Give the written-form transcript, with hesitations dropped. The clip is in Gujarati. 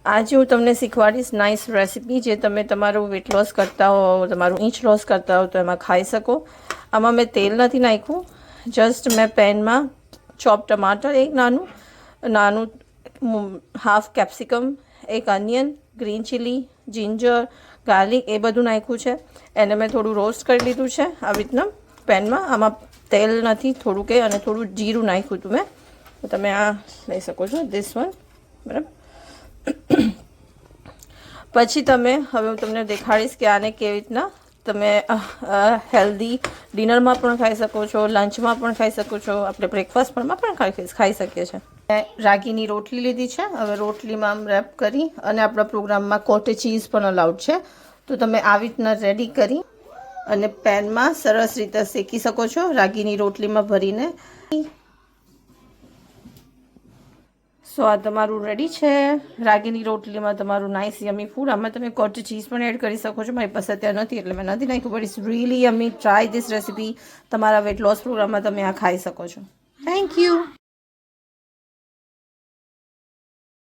આજે હું તમને શીખવાડીશ નાઇસ રેસીપી જે તમે તમારું વેટ લોસ કરતા હો, તમારું ઇંચ લોસ કરતા હો તો એમાં ખાઈ શકો. આમાં મેં તેલ નથી નાખ્યું, જસ્ટ મેં પેનમાં ચોપ ટમાટર, એક નાનું હાફ કેપ્સિકમ, એક onion, green chilli, ginger, garlic એ બધું નાખ્યું છે. એને મેં થોડું રોસ્ટ કરી લીધું છે આવી રીતના પેનમાં. આમાં તેલ નથી, થોડું કે અને થોડું જીરું નાખ્યું હતું મેં, તો તમે આ લઈ શકો છો, ધીસ વન. બરાબર. પછી તમે હવે હું તમને દેખાડીશ કે આને કેવી રીતના તમે હેલ્ધી ડિનરમાં પણ ખાઈ શકો છો, લંચમાં પણ ખાઈ શકો છો, આપણે બ્રેકફાસ્ટમાં પણ ખાઈ શકીએ છીએ. રાગીની રોટલી લીધી છે. હવે રોટલીમાં આમ રેપ કરી અને આપણા પ્રોગ્રામમાં કોટેજ ચીઝ પણ અલાઉડ છે, તો તમે આવી રીતના રેડી કરી અને પેનમાં સરસ રીતે શેકી શકો છો રાગીની રોટલીમાં ભરીને. સો આ તમારું રેડી છે, રાગીની રોટલીમાં તમારું નાઇસ યમી ફૂડ. આમાં તમે કોટેજ ચીઝ પણ એડ કરી શકો છો, મારી પાસે અત્યારે નથી એટલે મેં નથી નાખ્યું, but it's really yummy. Try this recipe. તમારા વેટ લોસ પ્રોગ્રામમાં તમે આ ખાઈ શકો છો. Thank you.